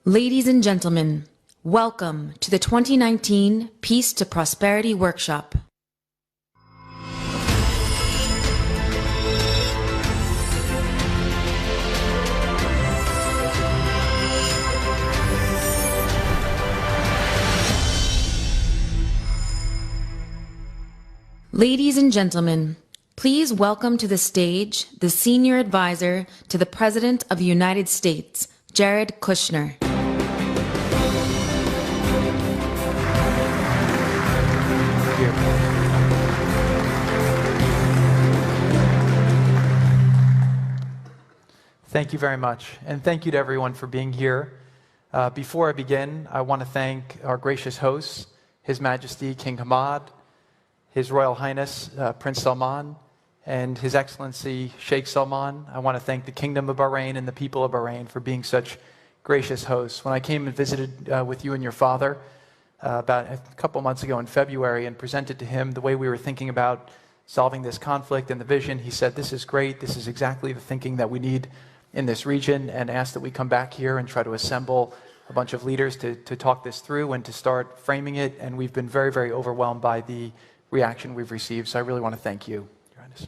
Ladies and gentlemen, welcome to the 2019 Peace to Prosperity Workshop. Ladies and gentlemen, please welcome to the stage the Senior Advisor to the President of the United States, Jared Kushner. Thank you very much, and thank you to everyone for being here. Before I begin, I want to thank our gracious hosts, His Majesty King Hamad, His Royal Highness Prince Salman, and His Excellency Sheikh Salman. I want to thank the Kingdom of Bahrain and the people of Bahrain for being such gracious hosts. When I came and visited with you and your father about a couple months ago in February and presented to him the way we were thinking about solving this conflict and the vision, he said, "This is great, this is exactly the thinking that we need in this region," and asked that we come back here and try to assemble a bunch of leaders to talk this through and to start framing it. And we've been very, very overwhelmed by the reaction we've received. So I really want to thank you, Your Highness.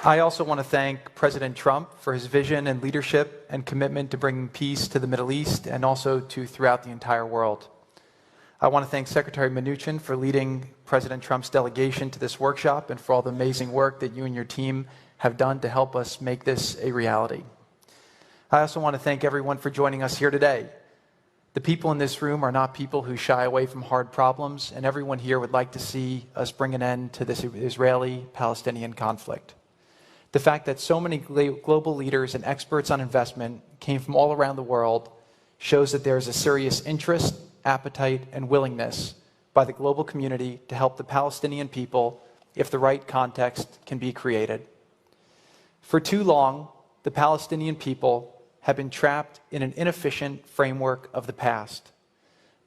I also want to thank President Trump for his vision and leadership and commitment to bringing peace to the Middle East and also to throughout the entire world. I want to thank Secretary Mnuchin for leading President Trump's delegation to this workshop and for all the amazing work that you and your team have done to help us make this a reality. I also want to thank everyone for joining us here today. The people in this room are not people who shy away from hard problems, and everyone here would like to see us bring an end to this Israeli-Palestinian conflict. The fact that so many global leaders and experts on investment came from all around the world shows that there is a serious interest, appetite, and willingness by the global community to help the Palestinian people if the right context can be created. For too long, the Palestinian people have been trapped in an inefficient framework of the past.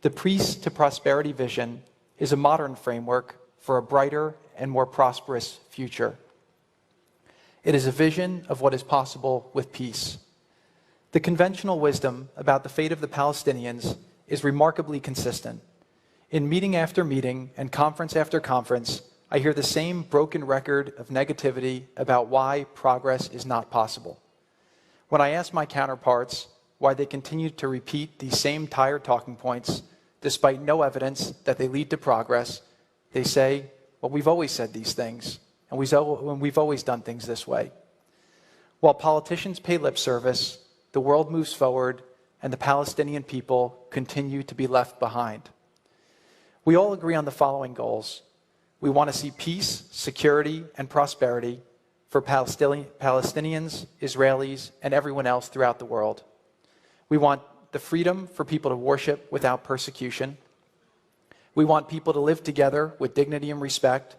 The Peace to Prosperity vision is a modern framework for a brighter and more prosperous future. It is a vision of what is possible with peace. The conventional wisdom about the fate of the Palestinians is remarkably consistent. In meeting after meeting and conference after conference, I hear the same broken record of negativity about why progress is not possible. When I ask my counterparts why they continue to repeat these same tired talking points, despite no evidence that they lead to progress, they say, "Well, we've always said these things, and we've always done things this way." While politicians pay lip service, the world moves forward, and the Palestinian people continue to be left behind. We all agree on the following goals. We want to see peace, security, and prosperity for Palestinians, Israelis, and everyone else throughout the world. We want the freedom for people to worship without persecution. We want people to live together with dignity and respect,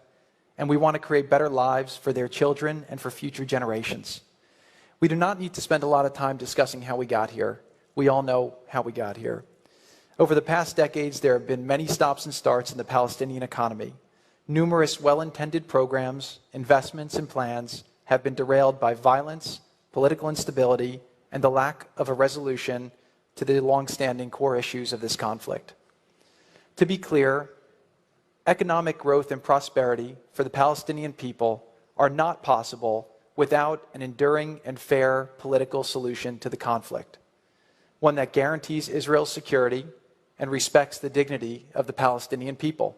and we want to create better lives for their children and for future generations. We do not need to spend a lot of time discussing how we got here. We all know how we got here. Over the past decades, there have been many stops and starts in the Palestinian economy. Numerous well-intended programs, investments, and plans have been derailed by violence, political instability, and the lack of a resolution to the long-standing core issues of this conflict. To be clear, economic growth and prosperity for the Palestinian people are not possible without an enduring and fair political solution to the conflict, one that guarantees Israel's security and respects the dignity of the Palestinian people.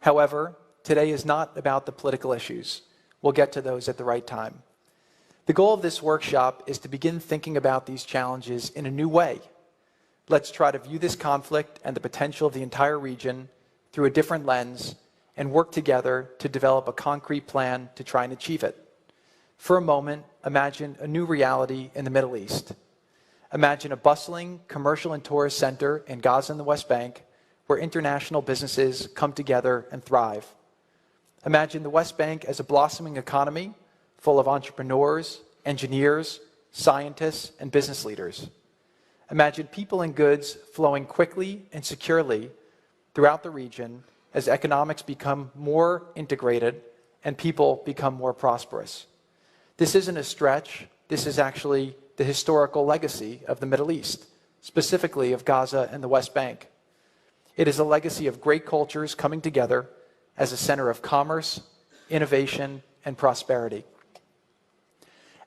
However, today is not about the political issues. We'll get to those at the right time. The goal of this workshop is to begin thinking about these challenges in a new way. Let's try to view this conflict and the potential of the entire region through a different lens and work together to develop a concrete plan to try and achieve it. For a moment, imagine a new reality in the Middle East. Imagine a bustling commercial and tourist center in Gaza and the West Bank where international businesses come together and thrive. Imagine the West Bank as a blossoming economy full of entrepreneurs, engineers, scientists, and business leaders. Imagine people and goods flowing quickly and securely throughout the region as economics become more integrated and people become more prosperous. This isn't a stretch. This is actually the historical legacy of the Middle East, specifically of Gaza and the West Bank. It is a legacy of great cultures coming together as a center of commerce, innovation, and prosperity.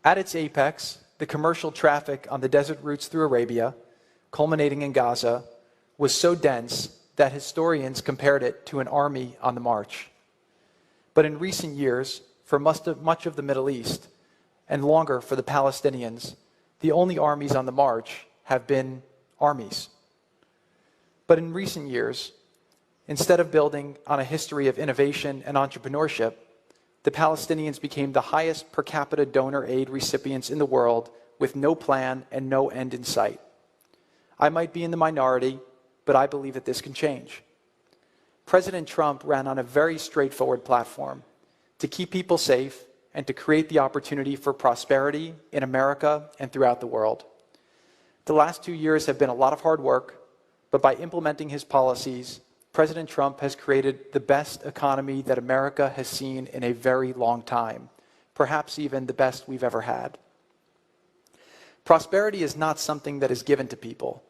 At its apex, the commercial traffic on the desert routes through Arabia, culminating in Gaza, was so dense that historians compared it to an army on the march. But in recent years, for much of the Middle East, and longer for the Palestinians, the only armies on the march have been armies. But in recent years, instead of building on a history of innovation and entrepreneurship, the Palestinians became the highest per capita donor aid recipients in the world with no plan and no end in sight. I might be in the minority, but I believe that this can change. President Trump ran on a very straightforward platform to keep people safe and to create the opportunity for prosperity in America and throughout the world. The last 2 years have been a lot of hard work, but by implementing his policies, President Trump has created the best economy that America has seen in a very long time, perhaps even the best we've ever had. Prosperity is not something that is given to people.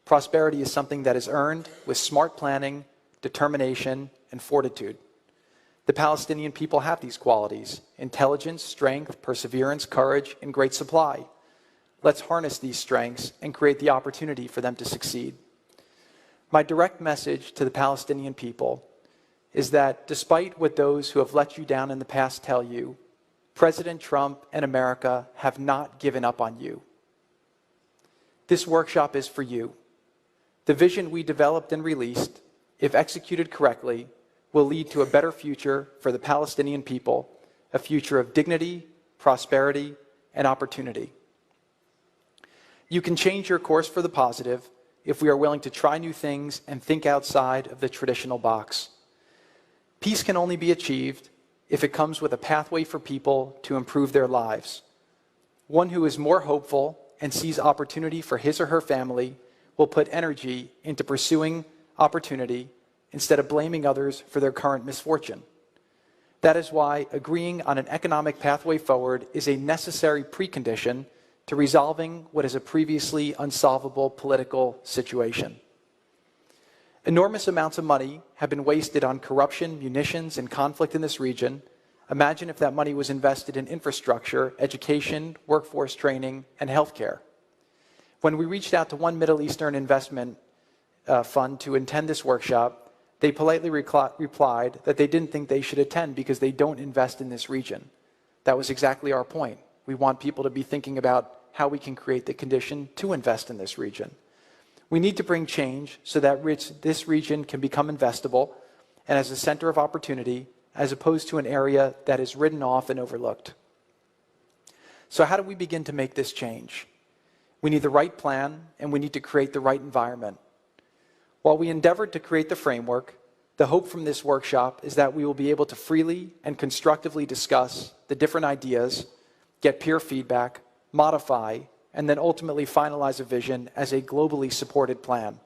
Prosperity is something that is earned with smart planning, determination, and fortitude. The Palestinian people have these qualities: intelligence, strength, perseverance, courage, and great supply. Let's harness these strengths and create the opportunity for them to succeed. My direct message to the Palestinian people is that despite what those who have let you down in the past tell you, President Trump and America have not given up on you. This workshop is for you. The vision we developed and released, if executed correctly, will lead to a better future for the Palestinian people, a future of dignity, prosperity, and opportunity. You can change your course for the positive if we are willing to try new things and think outside of the traditional box. Peace can only be achieved if it comes with a pathway for people to improve their lives. One who is more hopeful and sees opportunity for his or her family will put energy into pursuing opportunity instead of blaming others for their current misfortune. That is why agreeing on an economic pathway forward is a necessary precondition to resolving what is a previously unsolvable political situation. Enormous amounts of money have been wasted on corruption, munitions, and conflict in this region. Imagine if that money was invested in infrastructure, education, workforce training, and healthcare. When we reached out to one Middle Eastern investment fund to attend this workshop, they politely replied that they didn't think they should attend because they don't invest in this region. That was exactly our point. We want people to be thinking about how we can create the condition to invest in this region. We need to bring change so that this region can become investable and as a center of opportunity, as opposed to an area that is written off and overlooked. So how do we begin to make this change? We need the right plan, and we need to create the right environment. While we endeavored to create the framework, the hope from this workshop is that we will be able to freely and constructively discuss the different ideas, get peer feedback, modify, and then ultimately finalize a vision as a globally supported plan.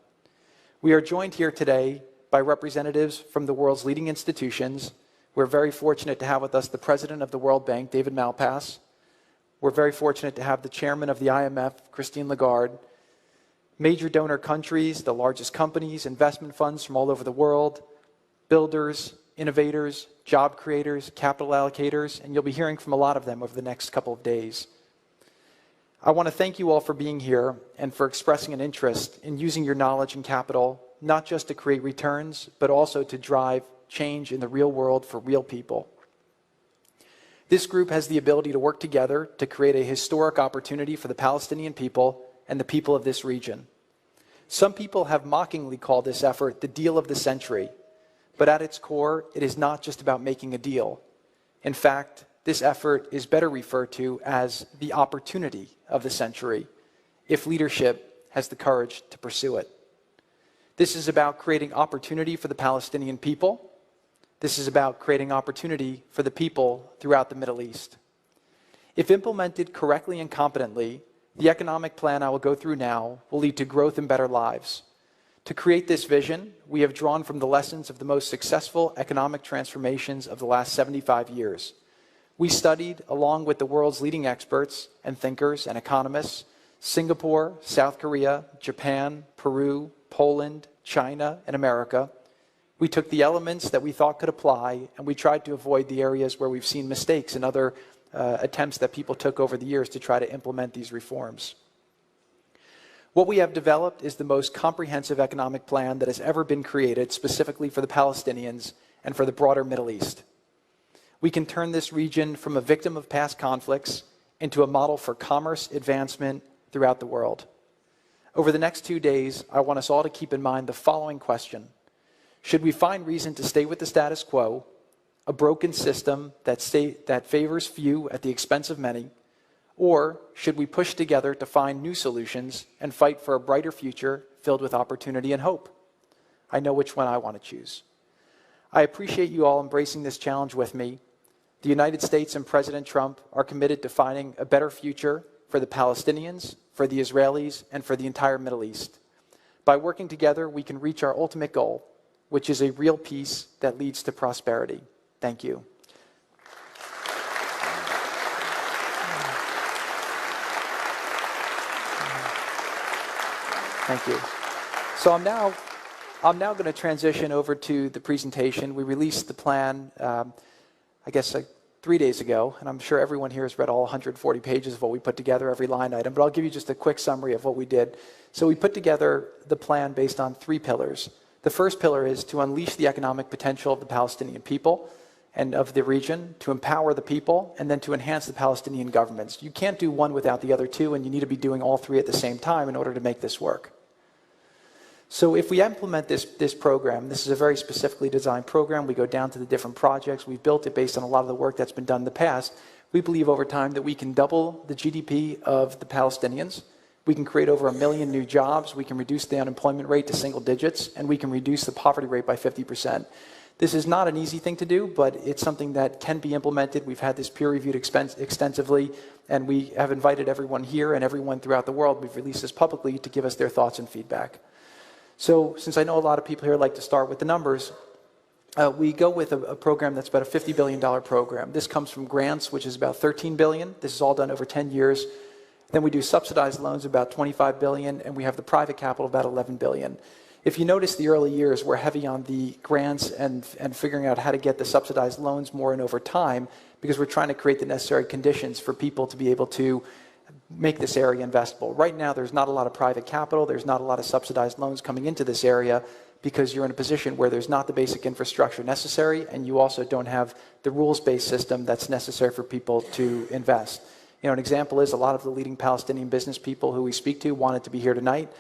We are joined here today by representatives from the world's leading institutions. We're very fortunate to have with us the President of the World Bank, David Malpass. We're very fortunate to have the Chairman of the IMF, Christine Lagarde. Major donor countries, the largest companies, investment funds from all over the world, builders, innovators, job creators, capital allocators, and you'll be hearing from a lot of them over the next couple of days. I want to thank you all for being here and for expressing an interest in using your knowledge and capital, not just to create returns, but also to drive change in the real world for real people. This group has the ability to work together to create a historic opportunity for the Palestinian people and the people of this region. Some people have mockingly called this effort the deal of the century, but at its core, it is not just about making a deal. In fact, this effort is better referred to as the opportunity of the century, if leadership has the courage to pursue it. This is about creating opportunity for the Palestinian people. This is about creating opportunity for the people throughout the Middle East. If implemented correctly and competently, the economic plan I will go through now will lead to growth and better lives. To create this vision, we have drawn from the lessons of the most successful economic transformations of the last 75 years. We studied, along with the world's leading experts and thinkers and economists, Singapore, South Korea, Japan, Peru, Poland, China, and America. We took the elements that we thought could apply, and we tried to avoid the areas where we've seen mistakes and other attempts that people took over the years to try to implement these reforms. What we have developed is the most comprehensive economic plan that has ever been created specifically for the Palestinians and for the broader Middle East. We can turn this region from a victim of past conflicts into a model for commerce advancement throughout the world. Over the next 2 days, I want us all to keep in mind the following question. Should we find reason to stay with the status quo, a broken system that favors few at the expense of many, or should we push together to find new solutions and fight for a brighter future filled with opportunity and hope? I know which one I want to choose. I appreciate you all embracing this challenge with me. The United States and President Trump are committed to finding a better future for the Palestinians, for the Israelis, and for the entire Middle East. By working together, we can reach our ultimate goal, which is a real peace that leads to prosperity. Thank you. Thank you. So I'm now going to transition over to the presentation. We released the plan, I guess, 3 days ago, and I'm sure everyone here has read all 140 pages of what we put together, every line item, but I'll give you just a quick summary of what we did. So we put together the plan based on 3 pillars. The first pillar is to unleash the economic potential of the Palestinian people and of the region, to empower the people, and then to enhance the Palestinian governments. You can't do one without the other 2, and you need to be doing all 3 at the same time in order to make this work. So if we implement this program, this is a very specifically designed program. We go down to the different projects. We've built it based on a lot of the work that's been done in the past. We believe over time that we can double the GDP of the Palestinians. We can create over 1 million new jobs. We can reduce the unemployment rate to single digits, and we can reduce the poverty rate by 50%. This is not an easy thing to do, but it's something that can be implemented. We've had this peer-reviewed extensively, and we have invited everyone here and everyone throughout the world. We've released this publicly to give us their thoughts and feedback. So since I know a lot of people here like to start with the numbers, we go with a program that's about a $50 billion program. This comes from grants, which is about $13 billion. This is all done over 10 years. Then we do subsidized loans, about $25 billion, and we have the private capital, about $11 billion. If you notice the early years, we're heavy on the grants and figuring out how to get the subsidized loans more and over time, because we're trying to create the necessary conditions for people to be able to make this area investable. Right now, there's not a lot of private capital. There's not a lot of subsidized loans coming into this area because you're in a position where there's not the basic infrastructure necessary, and you also don't have the rules-based system that's necessary for people to invest. You know, an example is a lot of the leading Palestinian business people who we speak to wanted to be here tonight.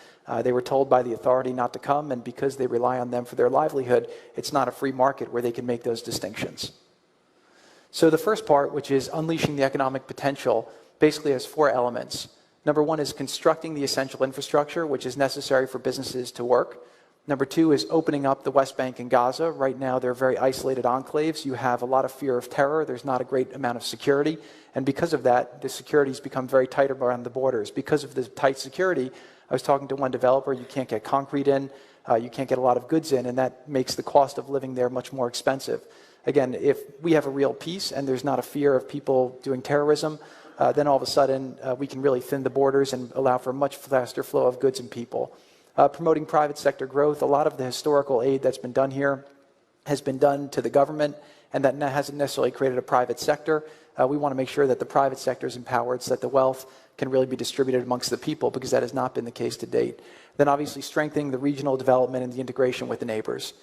They were told by the authority not to come, and because they rely on them for their livelihood, it's not a free market where they can make those distinctions. So the first part, which is unleashing the economic potential, basically has 4 elements. Number 1 is constructing the essential infrastructure, which is necessary for businesses to work. Number 2 is opening up the West Bank and Gaza. Right now, they're very isolated enclaves. You have a lot of fear of terror. There's not a great amount of security. And because of that, the security's become very tight around the borders. Because of the tight security, I was talking to one developer, you can't get concrete in, you can't get a lot of goods in, and that makes the cost of living there much more expensive. Again, if we have a real peace and there's not a fear of people doing terrorism, then all of a sudden we can really thin the borders and allow for a much faster flow of goods and people. Promoting private sector growth, a lot of the historical aid that's been done here has been done to the government, and that hasn't necessarily created a private sector. We want to make sure that the private sector is empowered so that the wealth can really be distributed amongst the people, because that has not been the case to date. Then obviously strengthening the regional development and the integration with the neighbors.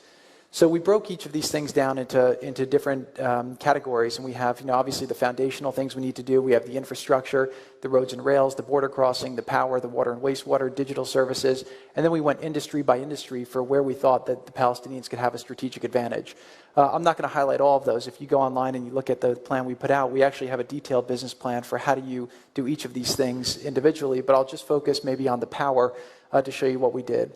So we broke each of these things down into different categories, and we have, obviously the foundational things we need to do. We have the infrastructure, the roads and rails, the border crossing, the power, the water and wastewater, digital services, and then we went industry by industry for where we thought that the Palestinians could have a strategic advantage. I'm not going to highlight all of those. If you go online and you look at the plan we put out, we actually have a detailed business plan for how do you do each of these things individually, but I'll just focus maybe on the power to show you what we did.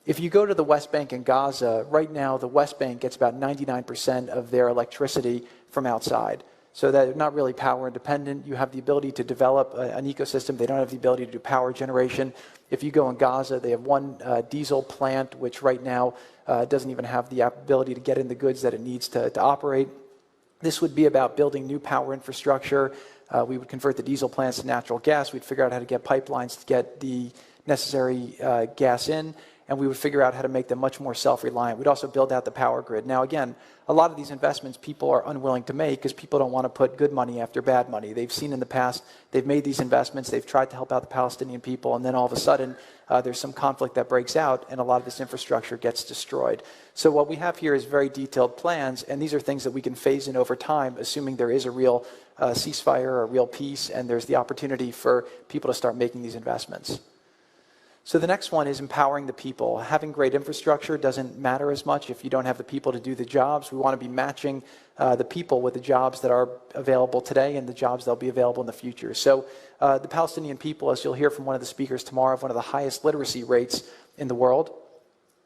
If you go to the West Bank and Gaza, right now the West Bank gets about 99% of their electricity from outside. so that they're not really power independent. You have the ability to develop an ecosystem. They don't have the ability to do power generation. If you go in Gaza, they have one diesel plant, which right now doesn't even have the ability to get in the goods that it needs to operate. This would be about building new power infrastructure. We would convert the diesel plants to natural gas. We'd figure out how to get pipelines to get the necessary gas in, and we would figure out how to make them much more self-reliant. We'd also build out the power grid. Now, again, a lot of these investments people are unwilling to make because people don't want to put good money after bad money. They've seen in the past, they've made these investments, they've tried to help out the Palestinian people, and then all of a sudden, there's some conflict that breaks out, and a lot of this infrastructure gets destroyed. So what we have here is very detailed plans, and these are things that we can phase in over time, assuming there is a real ceasefire or a real peace, and there's the opportunity for people to start making these investments. So the next one is empowering the people. Having great infrastructure doesn't matter as much if you don't have the people to do the jobs. We want to be matching the people with the jobs that are available today and the jobs that will be available in the future. So the Palestinian people, as you'll hear from one of the speakers tomorrow, have one of the highest literacy rates in the world.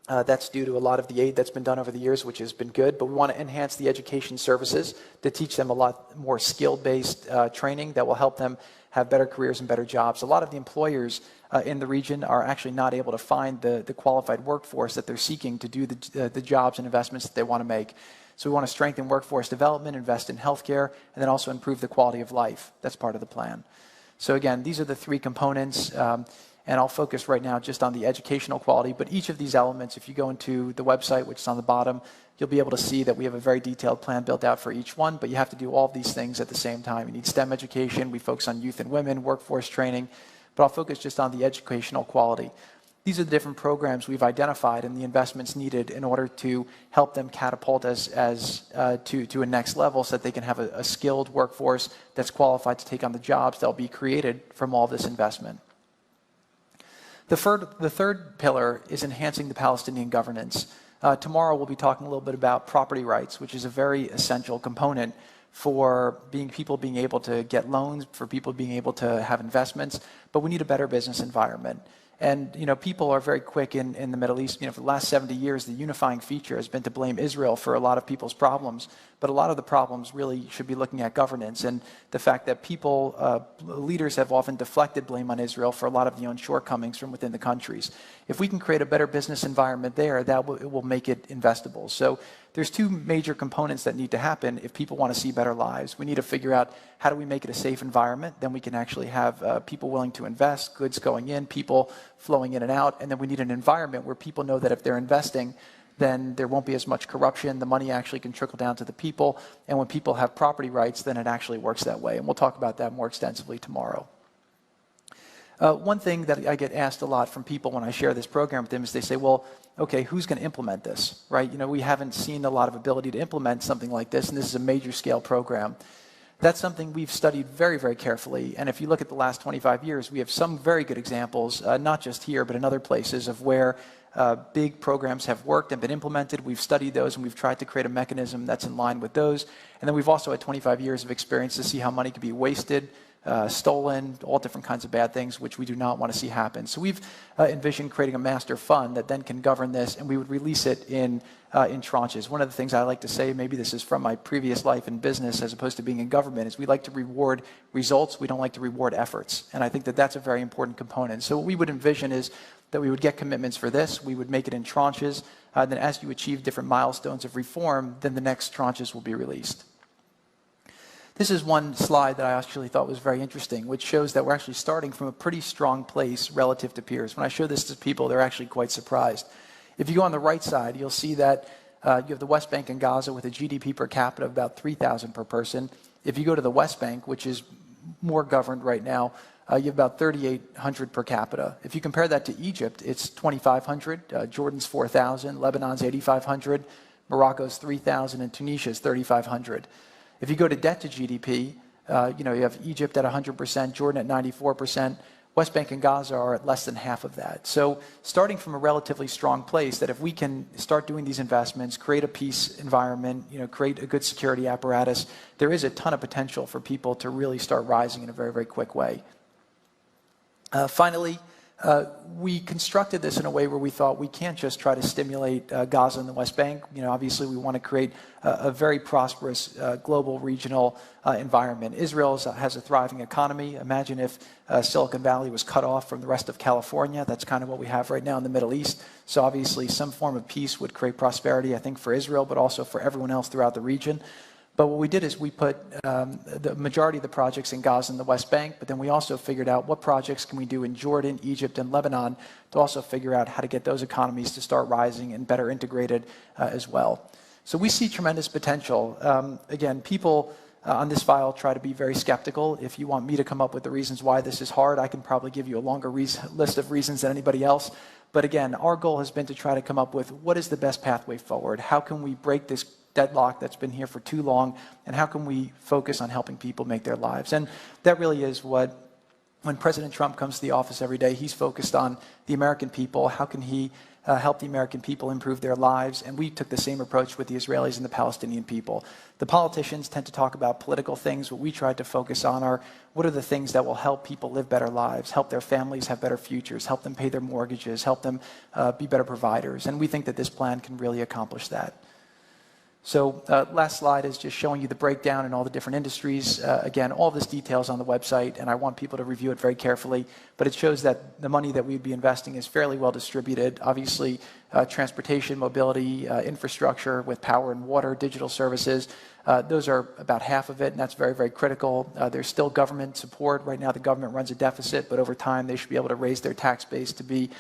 That's due to a lot of the aid that's been done over the years, which has been good, but we want to enhance the education services to teach them a lot more skill-based training that will help them have better careers and better jobs. A lot of the employers in the region are actually not able to find the qualified workforce that they're seeking to do the jobs and investments that they want to make. So we want to strengthen workforce development, invest in healthcare, and then also improve the quality of life. That's part of the plan. So again, these are the three components, and I'll focus right now just on the educational quality, but each of these elements, if you go into the website, which is on the bottom, you'll be able to see that we have a very detailed plan built out for each one, but you have to do all of these things at the same time. You need STEM education, we focus on youth and women, workforce training, but I'll focus just on the educational quality. These are the different programs we've identified and the investments needed in order to help them catapult to a next level so that they can have a skilled workforce that's qualified to take on the jobs that will be created from all this investment. The third pillar is enhancing the Palestinian governance. Tomorrow we'll be talking a little bit about property rights, which is a very essential component for people being able to get loans, for people being able to have investments, but we need a better business environment. And people are very quick in the Middle East. For the last 70 years, the unifying feature has been to blame Israel for a lot of people's problems. But a lot of the problems really should be looking at governance and the fact that leaders have often deflected blame on Israel for a lot of the own shortcomings from within the countries. If we can create a better business environment there, it will make it investable. So there's two major components that need to happen if people want to see better lives. We need to figure out how do we make it a safe environment, then we can actually have people willing to invest, goods going in, people flowing in and out, and then we need an environment where people know that if they're investing, then there won't be as much corruption, the money actually can trickle down to the people, and when people have property rights, then it actually works that way, and we'll talk about that more extensively tomorrow. One thing that I get asked a lot from people when I share this program with them is they say, well, okay, who's going to implement this, right? We haven't seen a lot of ability to implement something like this, and this is a major scale program. That's something we've studied very, very carefully, and if you look at the last 25 years, we have some very good examples, not just here, but in other places of where big programs have worked and been implemented. We've studied those, and we've tried to create a mechanism that's in line with those, and then we've also had 25 years of experience to see how money can be wasted, stolen, all different kinds of bad things, which we do not want to see happen. So we've envisioned creating a master fund that then can govern this, and we would release it in tranches. One of the things I like to say, maybe this is from my previous life in business as opposed to being in government, is we like to reward results, we don't like to reward efforts. And I think that that's a very important component. So what we would envision is that we would get commitments for this, we would make it in tranches, then as you achieve different milestones of reform, then the next tranches will be released. This is one slide that I actually thought was very interesting, which shows that we're actually starting from a pretty strong place relative to peers. When I show this to people, they're actually quite surprised. If you go on the right side, you'll see that you have the West Bank and Gaza with a GDP per capita of about 3,000 per person. If you go to the West Bank, which is more governed right now, you have about 3,800 per capita. If you compare that to Egypt, it's 2,500, Jordan's 4,000, Lebanon's 8,500, Morocco's 3,000, and Tunisia's 3,500. If you go to debt to GDP, you have Egypt at 100%, Jordan at 94%, West Bank and Gaza are at less than half of that. So starting from a relatively strong place, that if we can start doing these investments, create a peace environment, create a good security apparatus, there is a ton of potential for people to really start rising in a very, very quick way. Finally, We constructed this in a way where we thought we can't just try to stimulate Gaza and the West Bank. You know, obviously we want to create a very prosperous global regional environment. Israel has a thriving economy. Imagine if Silicon Valley was cut off from the rest of California. That's kind of what we have right now in the Middle East. So obviously some form of peace would create prosperity, I think, for Israel, but also for everyone else throughout the region. But what we did is we put the majority of the projects in Gaza and the West Bank, but then we also figured out what projects can we do in Jordan, Egypt, and Lebanon to also figure out how to get those economies to start rising and better integrated as well. So we see tremendous potential. Again, people on this file try to be very skeptical. If you want me to come up with the reasons why this is hard, I can probably give you a longer list of reasons than anybody else. But again, our goal has been to try to come up with what is the best pathway forward? How can we break this deadlock that's been here for too long, and how can we focus on helping people make their lives? And that really is what, when President Trump comes to the office every day, he's focused on the American people. How can he help the American people improve their lives? And we took the same approach with the Israelis and the Palestinian people. The politicians tend to talk about political things. What we tried to focus on are what are the things that will help people live better lives, help their families have better futures, help them pay their mortgages, help them be better providers. And we think that this plan can really accomplish that. So last slide is just showing you the breakdown in all the different industries. Again, all this details on the website, and I want people to review it very carefully. But it shows that the money that we'd be investing is fairly well distributed. Obviously, transportation, mobility, infrastructure with power and water, digital services, those are about half of it, and that's very, very critical. There's still government support. Right now, the government runs a deficit, but over time, they should be able to raise their tax base to be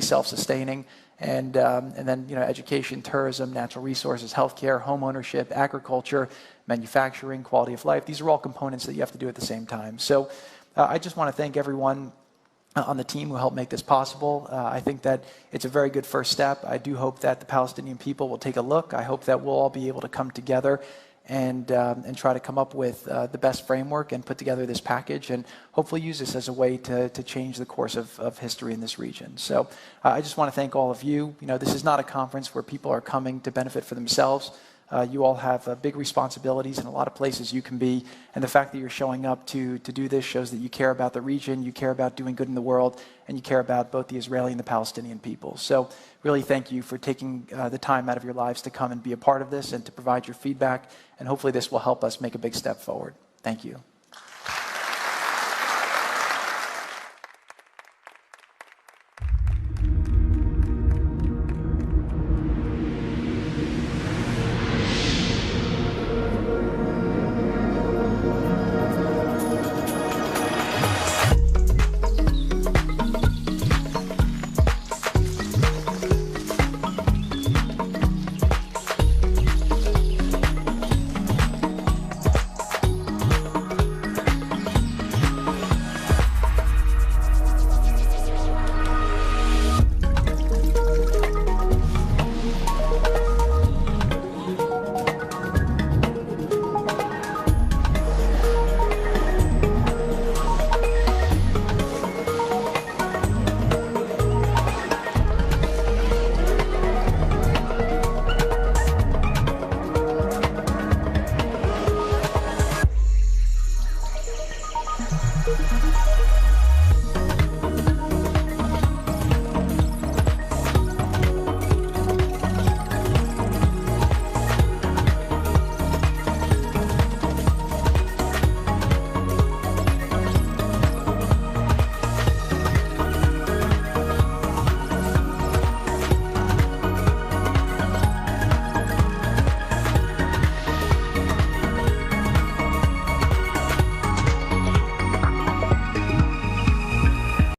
self-sustaining. And then, you know, education, tourism, natural resources, healthcare, home ownership, agriculture, manufacturing, quality of life. These are all components that you have to do at the same time. So I just want to thank everyone on the team who helped make this possible. I think that it's a very good first step. I do hope that the Palestinian people will take a look. I hope that we'll all be able to come together and try to come up with the best framework and put together this package and hopefully use this as a way to change the course of history in this region. So I just want to thank all of you. You know, this is not a conference where people are coming to benefit for themselves. You all have big responsibilities in a lot of places you can be, and the fact that you're showing up to do this shows that you care about the region, you care about doing good in the world, and you care about both the Israeli and the Palestinian people. So really thank you for taking the time out of your lives to come and be a part of this and to provide your feedback, and hopefully this will help us make a big step forward. Thank you.